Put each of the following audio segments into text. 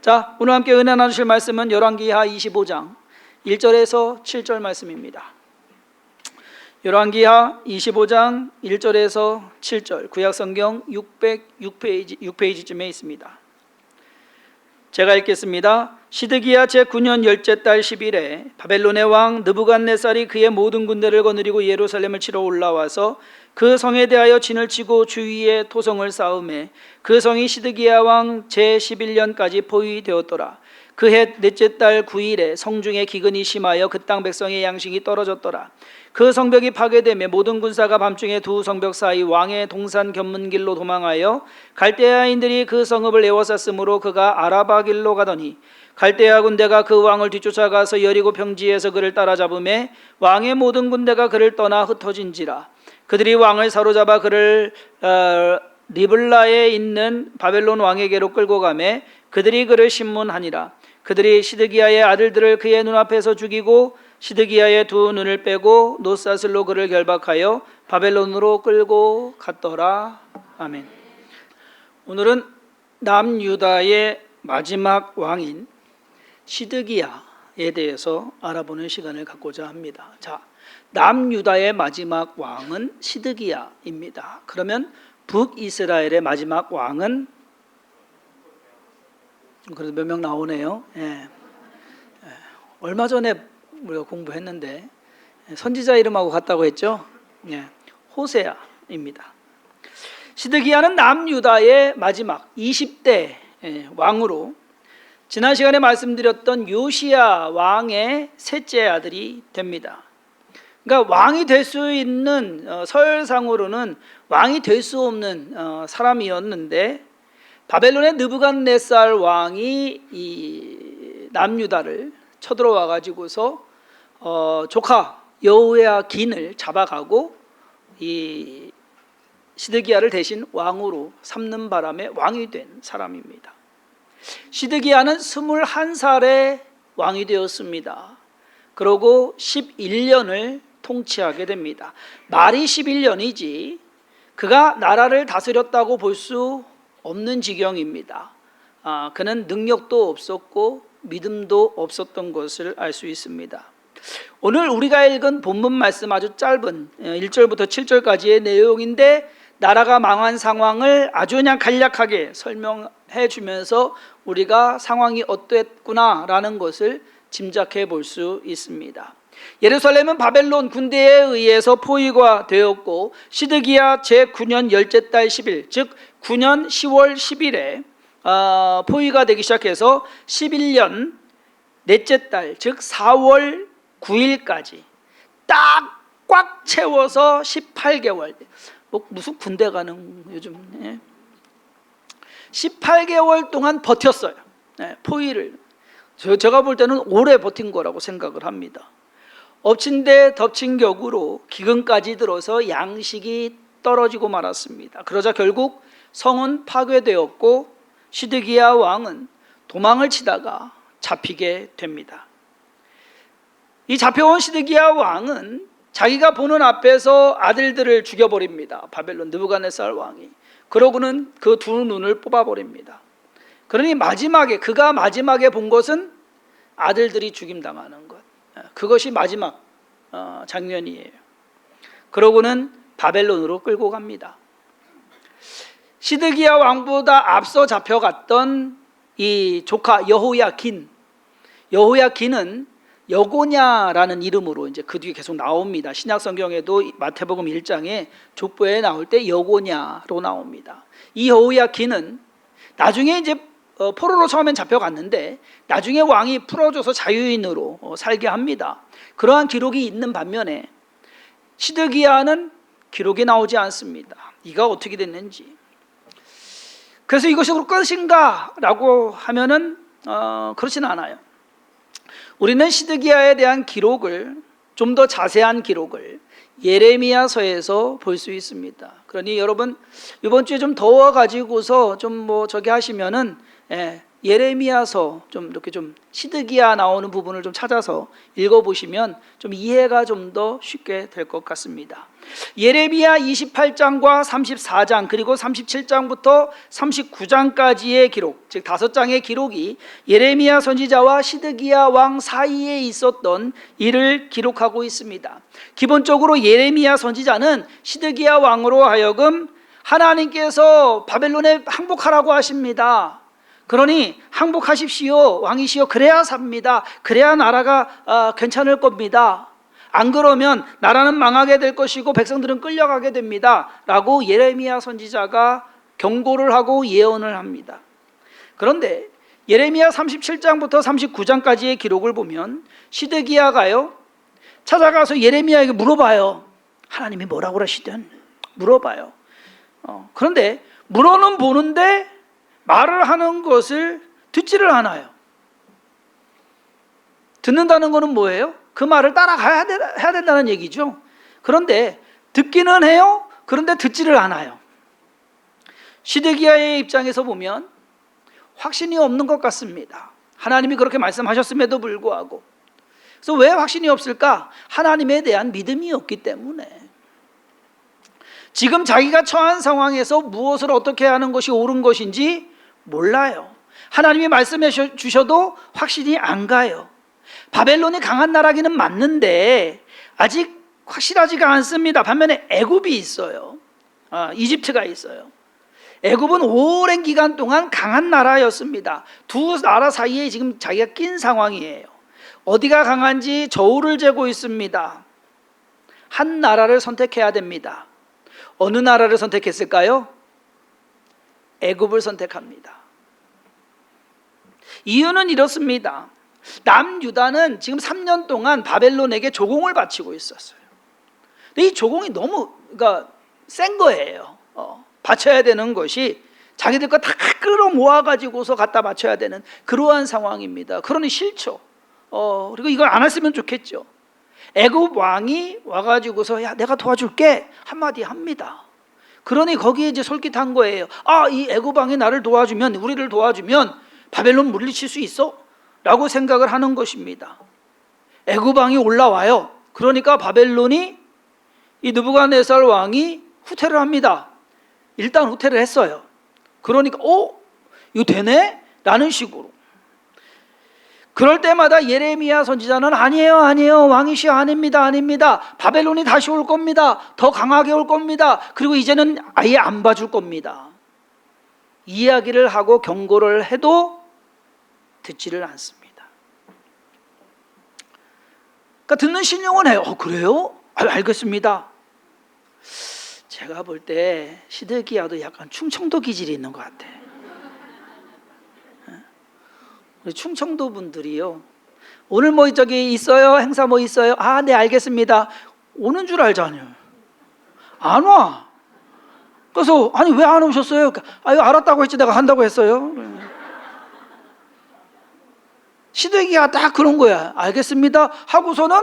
자, 오늘 함께 은혜 나누실 말씀은 열왕기하 25장 1절에서 7절 말씀입니다. 열왕기하 25장 1절에서 7절, 구약성경 6페이지쯤에 있습니다. 제가 읽겠습니다. 시드기야 제9년 열째 달 10일에 바벨론의 왕 느부갓네살이 그의 모든 군대를 거느리고 예루살렘을 치러 올라와서 그 성에 대하여 진을 치고 주위에 토성을 쌓음에 그 성이 시드기야 왕 제11년까지 포위되었더라. 그 해 넷째 달 9일에 성중에 기근이 심하여 그 땅 백성의 양식이 떨어졌더라. 그 성벽이 파괴되며 모든 군사가 밤중에 두 성벽 사이 왕의 동산 견문길로 도망하여 갈대아인들이 그 성읍을 에워쌌으므로 그가 아라바 길로 가더니 갈대아 군대가 그 왕을 뒤쫓아가서 여리고 평지에서 그를 따라잡음에 왕의 모든 군대가 그를 떠나 흩어진지라. 그들이 왕을 사로잡아 그를 리블라에 있는 바벨론 왕에게로 끌고 가매 그들이 그를 신문하니라. 그들이 시드기야의 아들들을 그의 눈앞에서 죽이고 시드기야의 두 눈을 빼고 놋사슬로 그를 결박하여 바벨론으로 끌고 갔더라. 아멘. 오늘은 남유다의 마지막 왕인 시드기야에 대해서 알아보는 시간을 갖고자 합니다. 자, 남유다의 마지막 왕은 시드기야입니다. 그러면 북이스라엘의 마지막 왕은, 그래도 몇 명 나오네요. 얼마 전에 우리가 공부했는데 선지자 이름하고 같다고 했죠. 호세아입니다. 시드기야는 남유다의 마지막 20대 왕으로 지난 시간에 말씀드렸던 요시야 왕의 셋째 아들이 됩니다. 그러니까 왕이 될 수 있는, 서열상으로는 왕이 될 수 없는 사람이었는데 바벨론의 느부갓네살 왕이 이 남유다를 쳐들어와 가지고서 조카 여호야긴을 잡아가고 이 시드기야를 대신 왕으로 삼는 바람에 왕이 된 사람입니다. 시드기야는 21살에 왕이 되었습니다. 그러고 11년을 통치하게 됩니다. 말이 11년이지 그가 나라를 다스렸다고 볼 수 없는 지경입니다. 그는 능력도 없었고 믿음도 없었던 것을 알 수 있습니다. 오늘 우리가 읽은 본문 말씀 아주 짧은 1절부터 7절까지의 내용인데 나라가 망한 상황을 아주 그냥 간략하게 설명해 주면서 우리가 상황이 어땠구나라는 것을 짐작해 볼 수 있습니다. 예루살렘은 바벨론 군대에 의해서 포위가 되었고 시드기야 제9년 열째 달 10일, 즉 9년 10월 10일에 포위가 되기 시작해서 11년 넷째 달, 즉 4월 9일까지 딱 꽉 채워서 18개월, 무슨 군대 가는 요즘 18개월 동안 버텼어요. 포위를. 제가 볼 때는 오래 버틴 거라고 생각을 합니다. 엎친 데 덮친 격으로 기근까지 들어서 양식이 떨어지고 말았습니다. 그러자 결국 성은 파괴되었고 시드기야 왕은 도망을 치다가 잡히게 됩니다. 이 잡혀온 시드기야 왕은 자기가 보는 앞에서 아들들을 죽여버립니다. 바벨론 느부갓네살 왕이. 그러고는 그 두 눈을 뽑아버립니다. 그러니 그가 마지막에 본 것은 아들들이 죽임당하는 것. 그것이 마지막 장면이에요. 그러고는 바벨론으로 끌고 갑니다. 시드기야 왕보다 앞서 잡혀갔던 이 조카 여호야긴은 여고냐라는 이름으로 이제 그 뒤에 계속 나옵니다. 신약 성경에도 마태복음 1장에 족보에 나올 때 여고냐로 나옵니다. 이 여호야긴은 나중에 이제 포로로 처음엔 잡혀갔는데 나중에 왕이 풀어줘서 자유인으로 살게 합니다. 그러한 기록이 있는 반면에 시드기야는 기록이 나오지 않습니다. 이가 어떻게 됐는지. 그래서 이것이 끝인가? 라고 하면은 그렇지는 않아요. 우리는 시드기야에 대한 기록을, 좀 더 자세한 기록을 예레미야서에서 볼 수 있습니다. 그러니 여러분 이번 주에 좀 더워가지고서 좀 저기 하시면은 예레미야서 좀 이렇게 좀 시드기야 나오는 부분을 좀 찾아서 읽어보시면 좀 이해가 좀 더 쉽게 될 것 같습니다. 예레미야 28장과 34장 그리고 37장부터 39장까지의 기록, 즉 5장의 기록이 예레미야 선지자와 시드기야 왕 사이에 있었던 일을 기록하고 있습니다. 기본적으로 예레미야 선지자는 시드기야 왕으로 하여금 하나님께서 바벨론에 항복하라고 하십니다. 그러니 항복하십시오, 왕이시여. 그래야 삽니다. 그래야 나라가 괜찮을 겁니다. 안 그러면 나라는 망하게 될 것이고 백성들은 끌려가게 됩니다 라고 예레미야 선지자가 경고를 하고 예언을 합니다. 그런데 예레미야 37장부터 39장까지의 기록을 보면 시드기야가요 찾아가서 예레미야에게 물어봐요. 하나님이 뭐라고 그러시든 물어봐요. 그런데 물어는 보는데 말을 하는 것을 듣지를 않아요. 듣는다는 것은 뭐예요? 그 말을 따라가야 해야 된다는 얘기죠. 그런데 듣기는 해요. 그런데 듣지를 않아요. 시드기야의 입장에서 보면 확신이 없는 것 같습니다. 하나님이 그렇게 말씀하셨음에도 불구하고. 그래서 왜 확신이 없을까? 하나님에 대한 믿음이 없기 때문에. 지금 자기가 처한 상황에서 무엇을 어떻게 하는 것이 옳은 것인지 몰라요. 하나님이 말씀해 주셔도 확신이 안 가요. 바벨론이 강한 나라기는 맞는데 아직 확실하지가 않습니다. 반면에 애굽이 있어요. 이집트가 있어요. 애굽은 오랜 기간 동안 강한 나라였습니다. 두 나라 사이에 지금 자기가 낀 상황이에요. 어디가 강한지 저울을 재고 있습니다. 한 나라를 선택해야 됩니다. 어느 나라를 선택했을까요? 애굽을 선택합니다. 이유는 이렇습니다. 남유다는 지금 3년 동안 바벨론에게 조공을 바치고 있었어요. 근데 이 조공이 너무 센 거예요. 바쳐야 되는 것이 자기들 거 다 끌어모아 가지고서 갖다 바쳐야 되는 그러한 상황입니다. 그러니 싫죠. 그리고 이걸 안 했으면 좋겠죠. 애굽 왕이 와가지고서 야 내가 도와줄게 한마디 합니다. 그러니 거기에 이제 솔깃한 거예요. 이 애굽 왕이 나를 도와주면, 우리를 도와주면 바벨론 물리칠 수 있어? 라고 생각을 하는 것입니다. 애굽 왕이 올라와요. 그러니까 바벨론이 이 느부갓네살 왕이 후퇴를 합니다. 일단 후퇴를 했어요. 그러니까 이거 되네? 라는 식으로. 그럴 때마다 예레미야 선지자는 아니에요 왕이시여, 아닙니다. 바벨론이 다시 올 겁니다. 더 강하게 올 겁니다. 그리고 이제는 아예 안 봐줄 겁니다. 이야기를 하고 경고를 해도 듣지를 않습니다. 그러니까 듣는 신용은 해요. 그래요? 알겠습니다. 제가 볼 때 시드기야도 약간 충청도 기질이 있는 것 같아. 우리 충청도 분들이요, 오늘 뭐 저기 있어요? 행사 뭐 있어요? 네 알겠습니다. 오는 줄 알잖아요. 안 와. 그래서 아니 왜 안 오셨어요? 알았다고 했지 내가 한다고 했어요. 시드기야가 딱 그런 거야. 알겠습니다 하고서는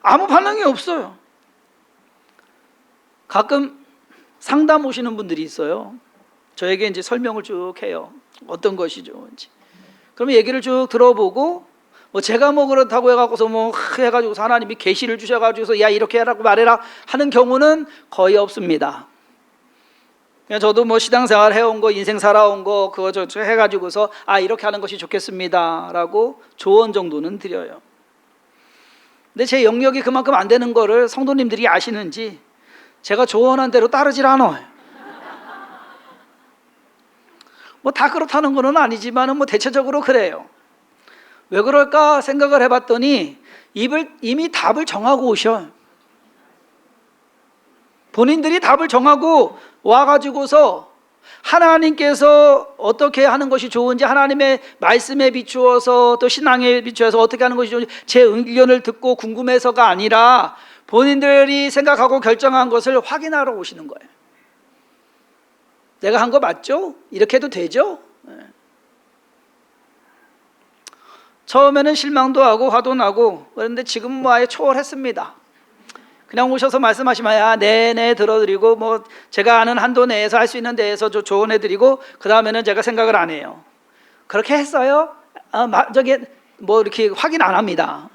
아무 반응이 없어요. 가끔 상담 오시는 분들이 있어요. 저에게 이제 설명을 쭉 해요. 어떤 것이 좋은지. 그러면 얘기를 쭉 들어보고 제가 그렇다고 해갖고서 해가지고 하나님이 계시를 주셔가지고서 야 이렇게 하라고 말해라 하는 경우는 거의 없습니다. 그냥 저도 신앙생활 해온 거, 인생 살아온 거 그거 저 해가지고서 이렇게 하는 것이 좋겠습니다라고 조언 정도는 드려요. 근데 제 영역이 그만큼 안 되는 거를 성도님들이 아시는지 제가 조언한 대로 따르질 않아요. 다 그렇다는 건 아니지만 대체적으로 그래요. 왜 그럴까 생각을 해봤더니 이미 답을 정하고 오셔. 본인들이 답을 정하고 와가지고서 하나님께서 어떻게 하는 것이 좋은지, 하나님의 말씀에 비추어서 또 신앙에 비추어서 어떻게 하는 것이 좋은지 제 의견을 듣고 궁금해서가 아니라 본인들이 생각하고 결정한 것을 확인하러 오시는 거예요. 내가 한 거 맞죠? 이렇게 해도 되죠? 처음에는 실망도 하고 화도 나고 그런데 지금 아예 초월했습니다. 그냥 오셔서 말씀하시면 네네 들어드리고 제가 아는 한도 내에서 할 수 있는 데에서 조언해드리고 그 다음에는 제가 생각을 안 해요. 그렇게 했어요? 저기 뭐 이렇게 확인 안 합니다.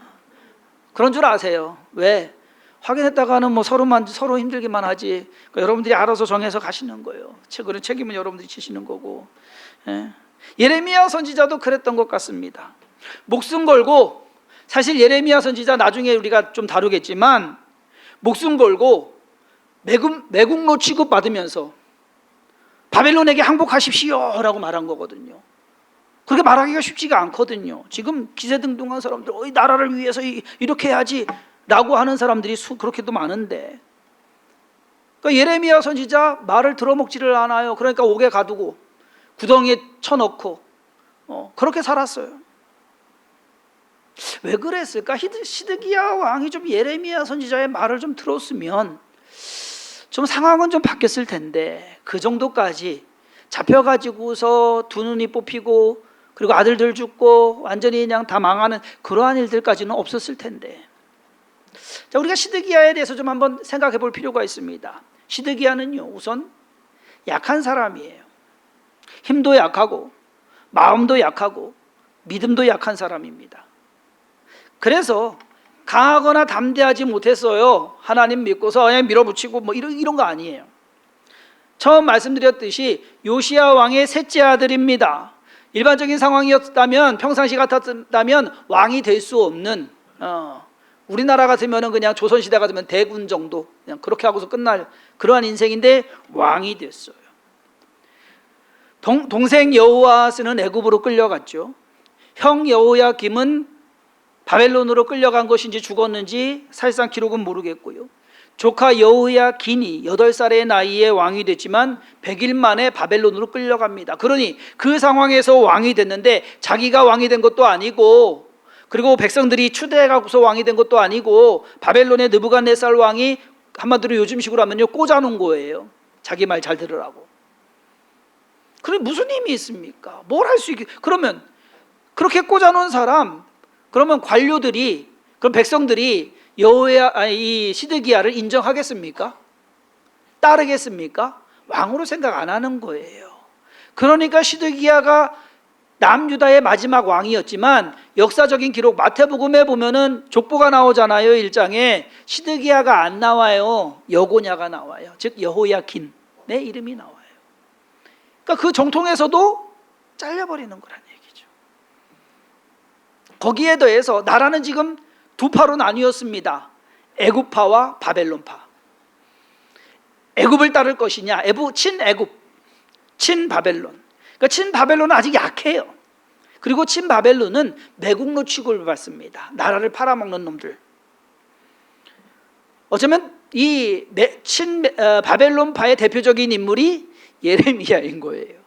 그런 줄 아세요? 왜? 확인했다가는 뭐 서로 힘들기만 하지. 그러니까 여러분들이 알아서 정해서 가시는 거예요. 그런 책임은 여러분들이 지시는 거고. 예. 예레미야 선지자도 그랬던 것 같습니다. 목숨 걸고, 사실 예레미야 선지자 나중에 우리가 좀 다루겠지만 목숨 걸고 매국노 취급받으면서 바벨론에게 항복하십시오 라고 말한 거거든요. 그렇게 말하기가 쉽지가 않거든요. 지금 기세등등한 사람들 나라를 위해서 이렇게 해야지 라고 하는 사람들이 그렇게도 많은데, 그러니까 예레미야 선지자 말을 들어먹지를 않아요. 그러니까 옥에 가두고 구덩이에 쳐넣고 그렇게 살았어요. 왜 그랬을까? 시드기야 왕이 좀 예레미야 선지자의 말을 좀 들었으면 좀 상황은 좀 바뀌었을 텐데, 그 정도까지 잡혀가지고서 두 눈이 뽑히고 그리고 아들들 죽고 완전히 그냥 다 망하는 그러한 일들까지는 없었을 텐데. 자, 우리가 시드기야에 대해서 좀 한번 생각해 볼 필요가 있습니다. 시드기야는요, 우선 약한 사람이에요. 힘도 약하고 마음도 약하고 믿음도 약한 사람입니다. 그래서 강하거나 담대하지 못했어요. 하나님 믿고서 그냥 밀어붙이고 뭐 이런 거 아니에요. 처음 말씀드렸듯이 요시야 왕의 셋째 아들입니다. 일반적인 상황이었다면, 평상시 같았다면 왕이 될 수 없는, 우리나라 같으면 그냥 조선시대 같으면 대군 정도, 그냥 그렇게 하고서 끝날 그러한 인생인데 왕이 됐어요. 동생 여호아스는 애굽으로 끌려갔죠. 형 여호야김은 바벨론으로 끌려간 것인지 죽었는지 사실상 기록은 모르겠고요. 조카 여호야긴이 8살의 나이에 왕이 됐지만 100일 만에 바벨론으로 끌려갑니다. 그러니 그 상황에서 왕이 됐는데 자기가 왕이 된 것도 아니고, 그리고 백성들이 추대해가고서 왕이 된 것도 아니고, 바벨론의 느부갓네살 왕이 한마디로 요즘식으로 하면요, 꽂아놓은 거예요. 자기 말 잘 들으라고. 그럼 무슨 힘이 있습니까? 뭘 할 수 있게. 그러면 그렇게 꽂아놓은 사람, 그러면 관료들이, 그럼 백성들이 이 시드기야를 인정하겠습니까? 따르겠습니까? 왕으로 생각 안 하는 거예요. 그러니까 시드기야가 남유다의 마지막 왕이었지만 역사적인 기록 마태복음에 보면은 족보가 나오잖아요. 1장에 시드기야가 안 나와요. 여고냐가 나와요. 즉 여호야긴의 이름이 나와요. 그러니까 그 정통에서도 잘려버리는 거란 얘기죠. 거기에 더해서 나라는 지금 두 파로 나뉘었습니다. 애굽파와 바벨론파. 애굽을 따를 것이냐, 친애굽, 친바벨론. 그러니까 친바벨론은 아직 약해요. 그리고 친바벨론은 매국노 취급을 받습니다. 나라를 팔아먹는 놈들. 어쩌면 이 바벨론파의 대표적인 인물이 예레미야인 거예요.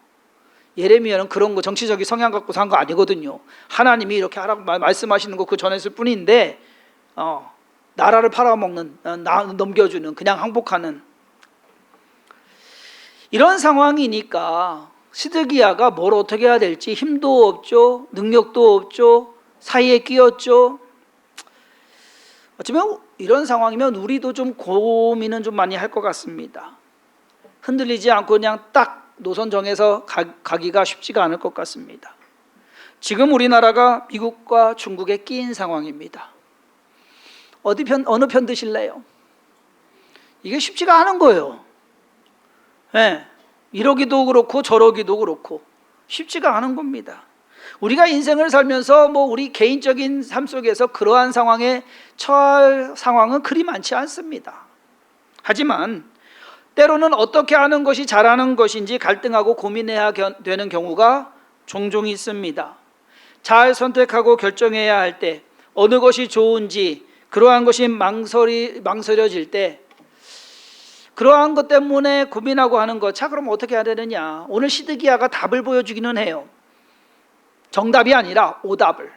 예레미야는 그런 거 정치적인 성향 갖고 산 거 아니거든요. 하나님이 이렇게 하라고 말씀하시는 거 그 전했을 뿐인데, 나라를 팔아먹는, 넘겨주는, 그냥 항복하는 이런 상황이니까 시드기야가 뭘 어떻게 해야 될지 힘도 없죠, 능력도 없죠, 사이에 끼었죠. 어쩌면 이런 상황이면 우리도 좀 고민은 좀 많이 할 것 같습니다. 흔들리지 않고 그냥 딱 노선 정해서 가기가 쉽지가 않을 것 같습니다. 지금 우리나라가 미국과 중국에 끼인 상황입니다. 어느 편 드실래요? 이게 쉽지가 않은 거예요. 네, 이러기도 그렇고 저러기도 그렇고 쉽지가 않은 겁니다. 우리가 인생을 살면서 뭐 우리 개인적인 삶 속에서 그러한 상황에 처할 상황은 그리 많지 않습니다. 하지만 때로는 어떻게 하는 것이 잘하는 것인지 갈등하고 고민해야 되는 경우가 종종 있습니다. 잘 선택하고 결정해야 할 때, 어느 것이 좋은지 그러한 것이 망설여질 때, 그러한 것 때문에 고민하고 하는 것, 자 그럼 어떻게 해야 되느냐. 오늘 시드기야가 답을 보여주기는 해요. 정답이 아니라 오답을,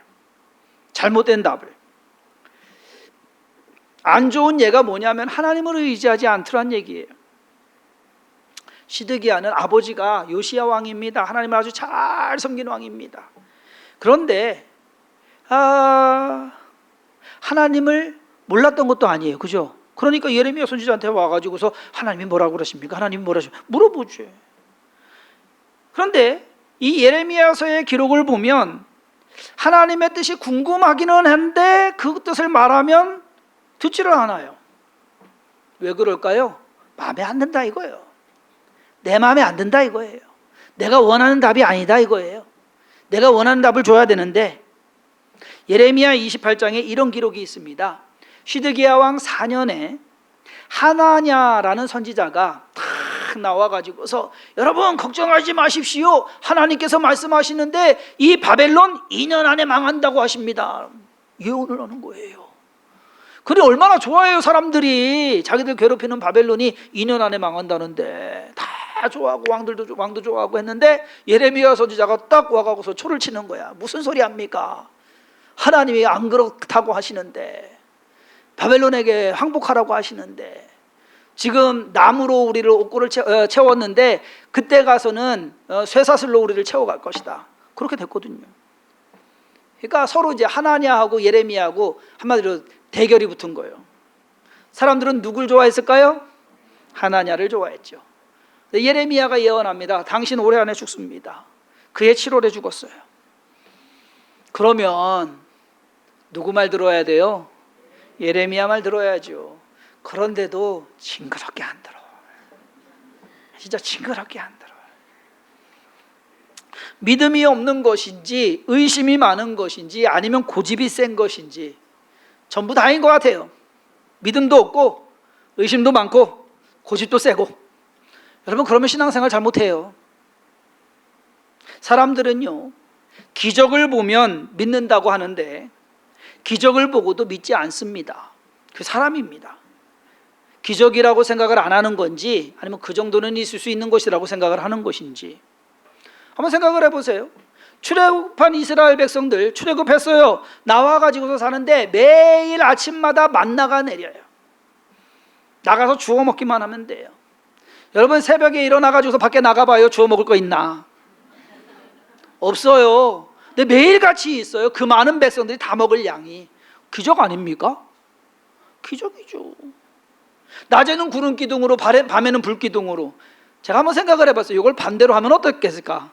잘못된 답을. 안 좋은 예가 뭐냐면 하나님을 의지하지 않더란 얘기예요. 시드기야는 아버지가 요시야 왕입니다. 하나님을 아주 잘 섬긴 왕입니다. 그런데 하나님을 몰랐던 것도 아니에요. 그죠? 그러니까 예레미야 선지자한테 와가지고서 하나님이 뭐라고 그러십니까? 하나님이 뭐라고 물어보지. 그런데 이 예레미야서의 기록을 보면 하나님의 뜻이 궁금하기는 한데 그 뜻을 말하면 듣지를 않아요. 왜 그럴까요? 마음에 안 든다 이거예요. 내 마음에 안 든다 이거예요. 내가 원하는 답이 아니다 이거예요. 내가 원하는 답을 줘야 되는데, 예레미야 28장에 이런 기록이 있습니다. 시드기야 왕 4년에 하나냐라는 선지자가 탁 나와가지고서 여러분 걱정하지 마십시오. 하나님께서 말씀하시는데 이 바벨론 2년 안에 망한다고 하십니다. 예언을 하는 거예요. 그래 얼마나 좋아해요. 사람들이 자기들 괴롭히는 바벨론이 2년 안에 망한다는데 다 좋아하고 왕도 좋아하고 했는데 예레미야 선지자가 딱 와가고서 초를 치는 거야. 무슨 소리 합니까? 하나님이 안 그렇다고 하시는데, 바벨론에게 항복하라고 하시는데, 지금 나무로 우리를 옥고를 채웠는데 그때 가서는 쇠사슬로 우리를 채워갈 것이다. 그렇게 됐거든요. 그러니까 서로 이제 하나냐하고 예레미야하고 한마디로 대결이 붙은 거예요. 사람들은 누굴 좋아했을까요? 하나냐를 좋아했죠. 예레미야가 예언합니다. 당신 올해 안에 죽습니다. 그해 7월에 죽었어요. 그러면 누구 말 들어야 돼요? 예레미야 말 들어야죠. 그런데도 징그럽게 안 들어. 진짜 징그럽게 안 들어. 믿음이 없는 것인지 의심이 많은 것인지 아니면 고집이 센 것인지 전부 다인 것 같아요. 믿음도 없고 의심도 많고 고집도 세고. 여러분 그러면 신앙생활 잘못해요. 사람들은요 기적을 보면 믿는다고 하는데 기적을 보고도 믿지 않습니다. 그 사람입니다. 기적이라고 생각을 안 하는 건지 아니면 그 정도는 있을 수 있는 것이라고 생각을 하는 것인지 한번 생각을 해보세요. 출애굽한 이스라엘 백성들 출애굽했어요. 나와가지고서 사는데 매일 아침마다 만나가 내려요. 나가서 주워 먹기만 하면 돼요. 여러분 새벽에 일어나가지고서 밖에 나가봐요. 주워 먹을 거 있나? 없어요. 근데 매일같이 있어요. 그 많은 백성들이 다 먹을 양이. 기적 아닙니까? 기적이죠. 낮에는 구름 기둥으로 밤에는 불 기둥으로. 제가 한번 생각을 해봤어요. 이걸 반대로 하면 어떻겠을까?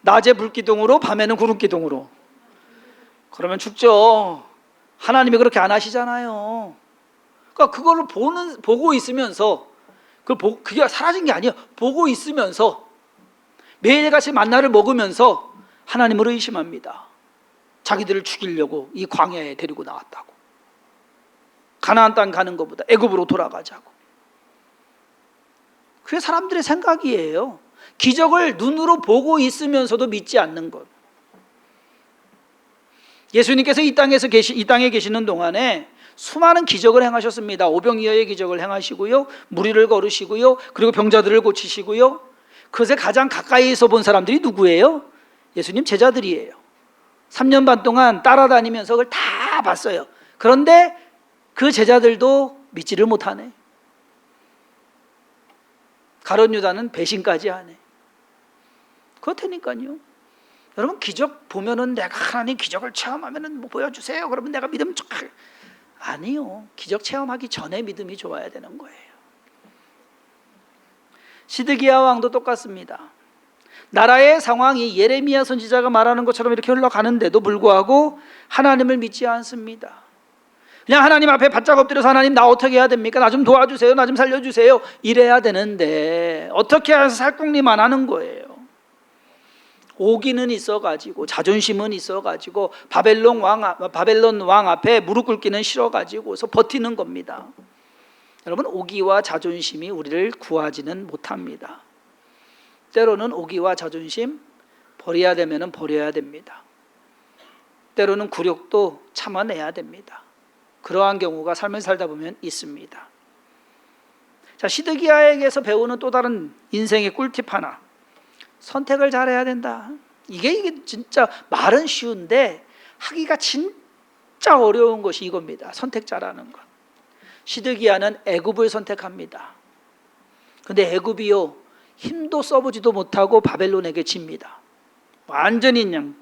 낮에 불 기둥으로 밤에는 구름 기둥으로. 그러면 죽죠. 하나님이 그렇게 안 하시잖아요. 그러니까 그거를 보고 있으면서 그게 사라진 게 아니에요. 보고 있으면서 매일같이 만나를 먹으면서 하나님을 의심합니다. 자기들을 죽이려고 이 광야에 데리고 나왔다고. 가나안 땅 가는 것보다 애굽으로 돌아가자고. 그게 사람들의 생각이에요. 기적을 눈으로 보고 있으면서도 믿지 않는 것. 예수님께서 이 땅에 계시는 동안에 수많은 기적을 행하셨습니다. 오병이어의 기적을 행하시고요, 무리를 걸으시고요, 그리고 병자들을 고치시고요. 그것에 가장 가까이에서 본 사람들이 누구예요? 예수님 제자들이에요. 3년 반 동안 따라다니면서 그걸 다 봤어요. 그런데 그 제자들도 믿지를 못하네. 가룟 유다는 배신까지 하네. 그렇다니까요. 여러분 기적 보면은 내가 하나님 기적을 체험하면은 뭐 보여주세요. 그러면 내가 믿음 아니요. 기적 체험하기 전에 믿음이 좋아야 되는 거예요. 시드기야 왕도 똑같습니다. 나라의 상황이 예레미야 선지자가 말하는 것처럼 이렇게 흘러가는데도 불구하고 하나님을 믿지 않습니다. 그냥 하나님 앞에 바짝 엎드려서 하나님 나 어떻게 해야 됩니까? 나 좀 도와주세요. 나 좀 살려주세요. 이래야 되는데 어떻게 해서 살궁리만 하는 거예요. 오기는 있어가지고 자존심은 있어가지고 바벨론 왕 앞에 무릎 꿇기는 싫어가지고서 버티는 겁니다. 여러분 오기와 자존심이 우리를 구하지는 못합니다. 때로는 오기와 자존심 버려야 되면은 버려야 됩니다. 때로는 굴욕도 참아내야 됩니다. 그러한 경우가 삶을 살다 보면 있습니다. 자, 시드기야에게서 배우는 또 다른 인생의 꿀팁 하나. 선택을 잘해야 된다. 이게 진짜 말은 쉬운데 하기가 진짜 어려운 것이 이겁니다. 선택 잘하는 것. 시드기야는 애굽을 선택합니다. 근데 애굽이요 힘도 써보지도 못하고 바벨론에게 집니다. 완전히 그냥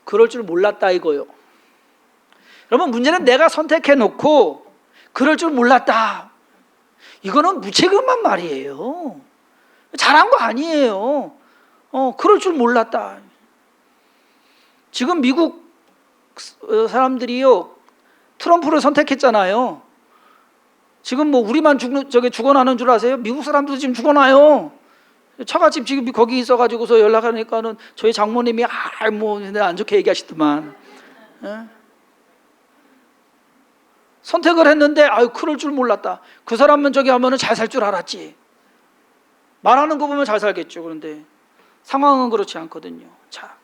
그럴 줄 몰랐다 이거요. 여러분 문제는 내가 선택해놓고 그럴 줄 몰랐다. 이거는 무책임한 말이에요. 잘한 거 아니에요. 그럴 줄 몰랐다. 지금 미국 사람들이요, 트럼프를 선택했잖아요. 지금 뭐 우리만 죽어나는 줄 아세요? 미국 사람들도 지금 죽어나요. 처갓집 지금 거기 있어가지고서 연락하니까는 저희 장모님이 뭐 안 좋게 얘기하시더만. 선택을 했는데 그럴 줄 몰랐다. 그 사람은 저기 하면은 잘 살 줄 알았지. 말하는 거 보면 잘 살겠죠. 그런데 상황은 그렇지 않거든요. 자,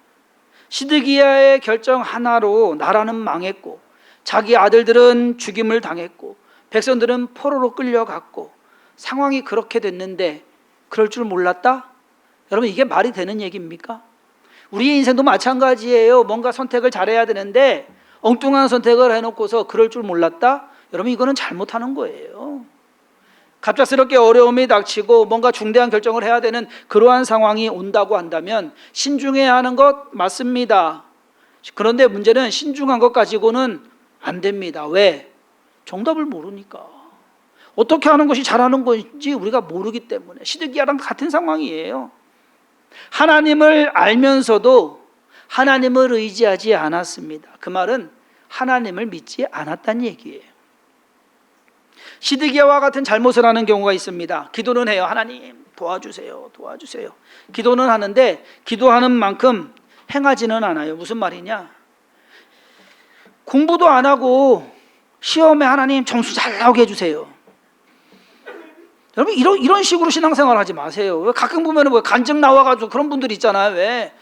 시드기야의 결정 하나로 나라는 망했고, 자기 아들들은 죽임을 당했고, 백성들은 포로로 끌려갔고, 상황이 그렇게 됐는데 그럴 줄 몰랐다? 여러분, 이게 말이 되는 얘기입니까? 우리의 인생도 마찬가지예요. 뭔가 선택을 잘해야 되는데 엉뚱한 선택을 해놓고서 그럴 줄 몰랐다? 여러분, 이거는 잘못하는 거예요. 갑작스럽게 어려움이 닥치고 뭔가 중대한 결정을 해야 되는 그러한 상황이 온다고 한다면 신중해야 하는 것 맞습니다. 그런데 문제는 신중한 것 가지고는 안 됩니다. 왜? 정답을 모르니까. 어떻게 하는 것이 잘하는 건지 우리가 모르기 때문에. 시드기야랑 같은 상황이에요. 하나님을 알면서도 하나님을 의지하지 않았습니다. 그 말은 하나님을 믿지 않았다는 얘기예요. 시드기야와 같은 잘못을 하는 경우가 있습니다. 기도는 해요. 하나님 도와주세요, 도와주세요. 기도는 하는데 기도하는 만큼 행하지는 않아요. 무슨 말이냐? 공부도 안 하고 시험에 하나님 점수 잘 나오게 해주세요. 여러분, 이런 식으로 신앙생활 하지 마세요. 가끔 보면 뭐 간증 나와가지고 그런 분들 있잖아요. 왜?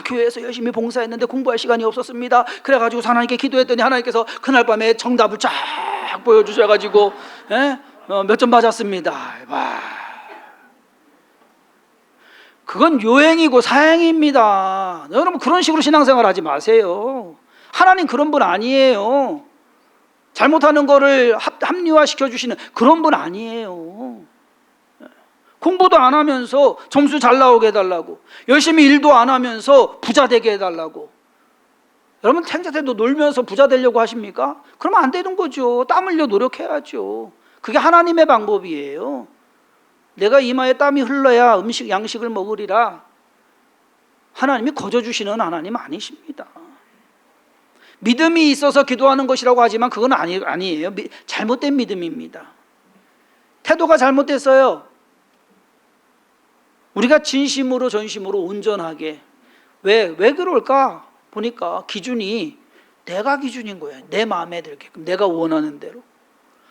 교회에서 열심히 봉사했는데 공부할 시간이 없었습니다. 그래가지고 하나님께 기도했더니 하나님께서 그날 밤에 정답을 쫙 보여주셔가지고 몇 점 맞았습니다. 와. 그건 요행이고 사행입니다. 여러분, 그런 식으로 신앙생활 하지 마세요. 하나님 그런 분 아니에요. 잘못하는 거를 합리화시켜 주시는 그런 분 아니에요. 공부도 안 하면서 점수 잘 나오게 해달라고, 열심히 일도 안 하면서 부자 되게 해달라고. 여러분, 생자 때도 놀면서 부자 되려고 하십니까? 그러면 안 되는 거죠. 땀 흘려 노력해야죠. 그게 하나님의 방법이에요. 내가 이마에 땀이 흘러야 양식을 먹으리라. 하나님이 거저주시는 하나님 아니십니다. 믿음이 있어서 기도하는 것이라고 하지만 그건 아니에요. 잘못된 믿음입니다. 태도가 잘못됐어요. 우리가 진심으로 전심으로 온전하게, 왜 그럴까? 보니까 기준이 내가 기준인 거예요. 내 마음에 들게끔, 내가 원하는 대로.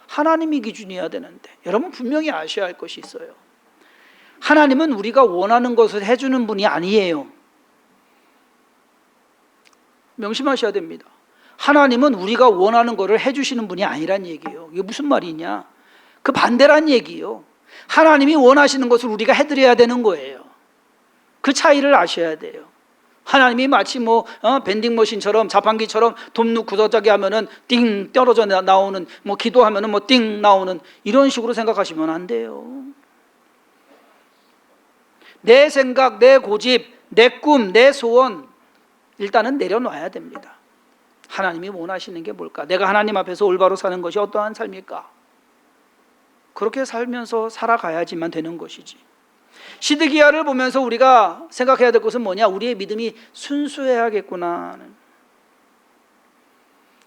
하나님이 기준이어야 되는데, 여러분 분명히 아셔야 할 것이 있어요. 하나님은 우리가 원하는 것을 해주는 분이 아니에요. 명심하셔야 됩니다. 하나님은 우리가 원하는 것을 해주시는 분이 아니란 얘기예요. 이게 무슨 말이냐? 그 반대란 얘기예요. 하나님이 원하시는 것을 우리가 해드려야 되는 거예요. 그 차이를 아셔야 돼요. 하나님이 마치 밴딩머신처럼, 자판기처럼 돈 넣고 저기 하면은 띵 떨어져 나오는, 기도하면은 띵 나오는, 이런 식으로 생각하시면 안 돼요. 내 생각, 내 고집, 내 꿈, 내 소원, 일단은 내려놔야 됩니다. 하나님이 원하시는 게 뭘까? 내가 하나님 앞에서 올바로 사는 것이 어떠한 삶일까? 그렇게 살면서 살아가야지만 되는 것이지. 시드기야를 보면서 우리가 생각해야 될 것은 뭐냐? 우리의 믿음이 순수해야겠구나.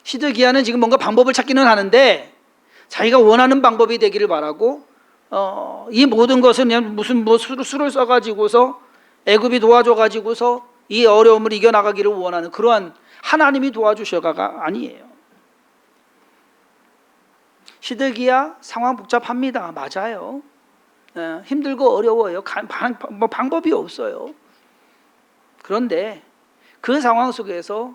시드기야는 지금 뭔가 방법을 찾기는 하는데 자기가 원하는 방법이 되기를 바라고, 이 모든 것은 그냥 무슨 수를 써가지고서 애굽이 도와줘가지고서 이 어려움을 이겨나가기를 원하는 그러한 하나님이 도와주셔가 아니에요. 시드기야 상황 복잡합니다. 맞아요. 힘들고 어려워요. 방법이 없어요. 그런데 그 상황 속에서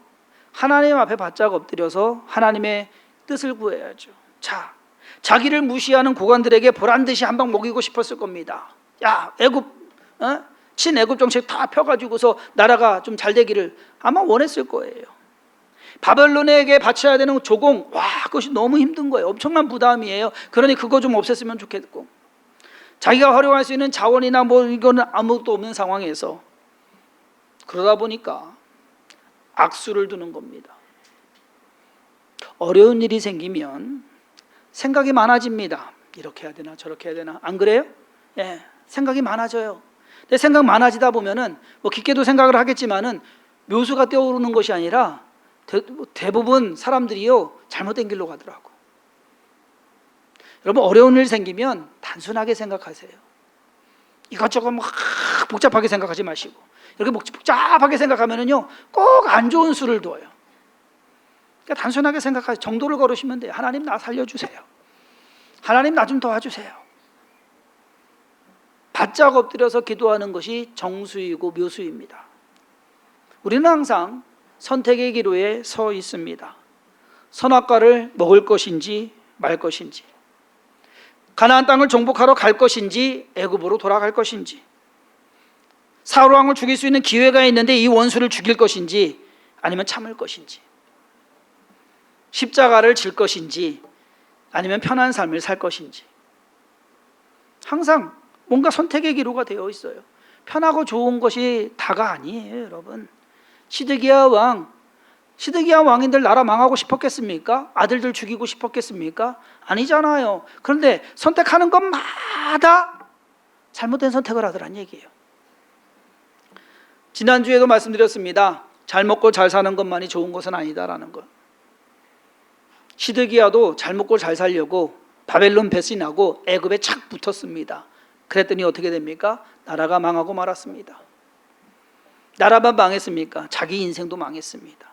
하나님 앞에 바짝 엎드려서 하나님의 뜻을 구해야죠. 자, 자기를 무시하는 고관들에게 보란듯이 한 방 먹이고 싶었을 겁니다. 야, 친애굽 정책 다 펴가지고서 나라가 좀 잘 되기를 아마 원했을 거예요. 바벨론에게 바쳐야 되는 조공, 그것이 너무 힘든 거예요. 엄청난 부담이에요. 그러니 그거 좀 없앴으면 좋겠고, 자기가 활용할 수 있는 자원이나 이거는 아무것도 없는 상황에서 그러다 보니까 악수를 두는 겁니다. 어려운 일이 생기면 생각이 많아집니다. 이렇게 해야 되나 저렇게 해야 되나, 안 그래요? 생각이 많아져요. 내 생각 많아지다 보면은 뭐 깊게도 생각을 하겠지만은 묘수가 떠오르는 것이 아니라 대부분 사람들이요 잘못된 길로 가더라고. 여러분 어려운 일 생기면 단순하게 생각하세요. 이것저것 막 복잡하게 생각하지 마시고 이렇게 복잡하게 생각하면은요 꼭 안 좋은 수를 둬요. 그러니까 단순하게 생각하세요. 정도를 걸으시면 돼요. 하나님 나 살려주세요. 하나님 나 좀 도와주세요. 바짝 엎드려서 기도하는 것이 정수이고 묘수입니다. 우리는 항상 선택의 기로에 서 있습니다. 선악과를 먹을 것인지 말 것인지, 가나안 땅을 정복하러 갈 것인지 애굽으로 돌아갈 것인지, 사울 왕을 죽일 수 있는 기회가 있는데 이 원수를 죽일 것인지 아니면 참을 것인지, 십자가를 질 것인지 아니면 편한 삶을 살 것인지, 항상 뭔가 선택의 기로가 되어 있어요. 편하고 좋은 것이 다가 아니에요, 여러분. 시드기야 왕인들 나라 망하고 싶었겠습니까? 아들들 죽이고 싶었겠습니까? 아니잖아요. 그런데 선택하는 것마다 잘못된 선택을 하더란 얘기예요. 지난주에도 말씀드렸습니다. 잘 먹고 잘 사는 것만이 좋은 것은 아니다라는 것. 시드기야도 잘 먹고 잘 살려고 바벨론 배신하고 애굽에 착 붙었습니다. 그랬더니 어떻게 됩니까? 나라가 망하고 말았습니다. 나라만 망했습니까? 자기 인생도 망했습니다.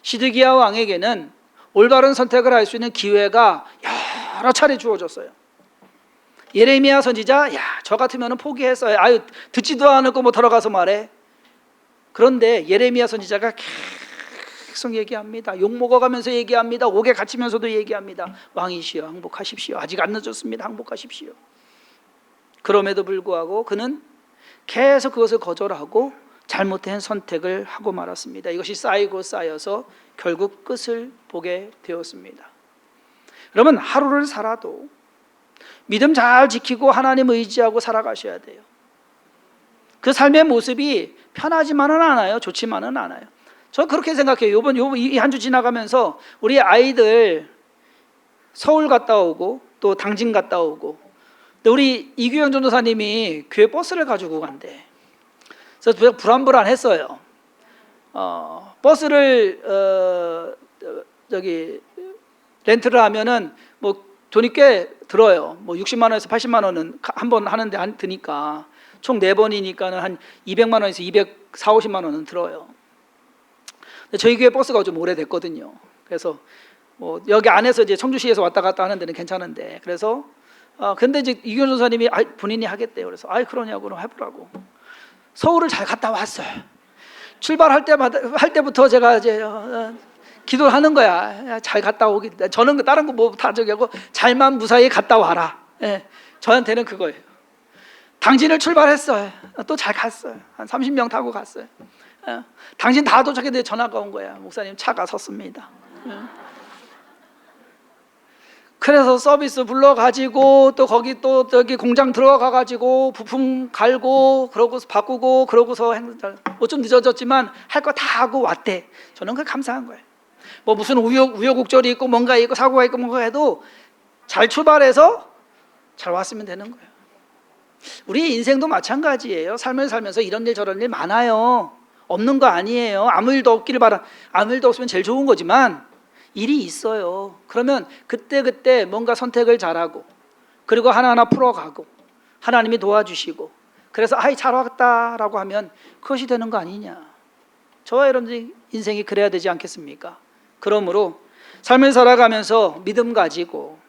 시드기야 왕에게는 올바른 선택을 할 수 있는 기회가 여러 차례 주어졌어요. 예레미야 선지자, 저 같으면 포기했어요. 듣지도 않고 뭐 들어가서 말해. 그런데 예레미야 선지자가 계속 얘기합니다. 욕 먹어가면서 얘기합니다. 옥에 갇히면서도 얘기합니다. 왕이시여 항복하십시오. 아직 안 늦었습니다. 항복하십시오. 그럼에도 불구하고 그는 계속 그것을 거절하고 잘못된 선택을 하고 말았습니다. 이것이 쌓이고 쌓여서 결국 끝을 보게 되었습니다. 여러분 하루를 살아도 믿음 잘 지키고 하나님 의지하고 살아가셔야 돼요. 그 삶의 모습이 편하지만은 않아요. 좋지만은 않아요. 저 그렇게 생각해요. 이 한 주 지나가면서 우리 아이들 서울 갔다 오고 또 당진 갔다 오고, 우리 이규영 전도사님이 교회 버스를 가지고 간대. 그래서 불안불안했어요. 버스를 렌트를 하면은 뭐 돈이 꽤 들어요. 뭐 60만 원에서 80만 원은 한 번 하는데 드니까 총 4번이니까는 한 200만 원에서 240~50만 원은 들어요. 근데 저희 교회 버스가 좀 오래됐거든요. 그래서 뭐 여기 안에서 이제 청주시에서 왔다 갔다 하는 데는 괜찮은데, 그래서 근데 이제 이규현 전사님이 본인이 하겠대요. 그래서 그러냐고 그럼 해보라고. 서울을 잘 갔다 왔어요. 출발할 때부터 제가 이제 기도를 하는 거야. 잘 갔다 오기. 저는 다른 거 뭐 다 저기 하고 잘만 무사히 갔다 와라. 저한테는 그거예요. 당진을 출발했어요. 또 잘 갔어요. 한 30명 타고 갔어요. 당신 다 도착했는데 전화가 온 거야. 목사님 차가 섰습니다. 그래서 서비스 불러가지고 또 거기 또 저기 공장 들어가가지고 부품 갈고 그러고서 바꾸고 그러고서 좀 늦어졌지만 할 거 다 하고 왔대. 저는 그게 감사한 거예요. 뭐 무슨 우여곡절이 있고 뭔가 있고 사고가 있고 뭔가 해도 잘 출발해서 잘 왔으면 되는 거예요. 우리 인생도 마찬가지예요. 삶을 살면서 이런 일 저런 일 많아요. 없는 거 아니에요. 아무 일도 없기를 아무 일도 없으면 제일 좋은 거지만 일이 있어요. 그러면 그때 뭔가 선택을 잘하고 그리고 하나하나 풀어가고 하나님이 도와주시고 그래서 잘 왔다라고 하면 그것이 되는 거 아니냐. 저와 여러분들 인생이 그래야 되지 않겠습니까? 그러므로 삶을 살아가면서 믿음 가지고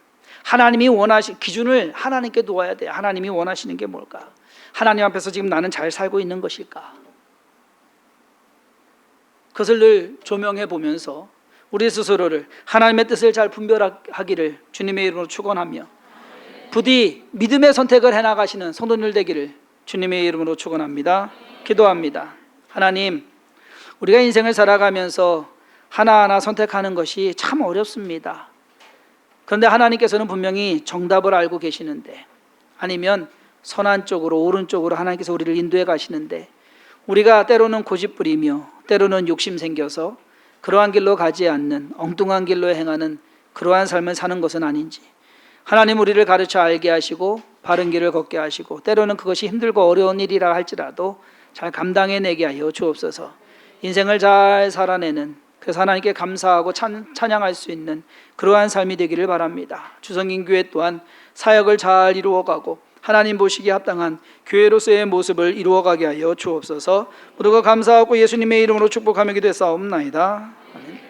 하나님이 원하시는 기준을 하나님께 놓아야 돼요. 하나님이 원하시는 게 뭘까? 하나님 앞에서 지금 나는 잘 살고 있는 것일까? 그것을 늘 조명해 보면서 우리 스스로를 하나님의 뜻을 잘 분별하기를 주님의 이름으로 축원하며 부디 믿음의 선택을 해나가시는 성도들 되기를 주님의 이름으로 축원합니다. 기도합니다. 하나님, 우리가 인생을 살아가면서 하나하나 선택하는 것이 참 어렵습니다. 그런데 하나님께서는 분명히 정답을 알고 계시는데, 아니면 선한 쪽으로 오른쪽으로 하나님께서 우리를 인도해 가시는데, 우리가 때로는 고집부리며 때로는 욕심 생겨서 그러한 길로 가지 않는 엉뚱한 길로 행하는 그러한 삶을 사는 것은 아닌지 하나님 우리를 가르쳐 알게 하시고 바른 길을 걷게 하시고 때로는 그것이 힘들고 어려운 일이라 할지라도 잘 감당해내게 하여 주옵소서. 인생을 잘 살아내는 그래서 하나님께 감사하고 찬양할 수 있는 그러한 삶이 되기를 바랍니다. 주성인교회 또한 사역을 잘 이루어가고 하나님 보시기에 합당한 교회로서의 모습을 이루어가게 하여 주옵소서. 모두가 감사하고 예수님의 이름으로 축복하며 기도했사옵나이다. 아멘.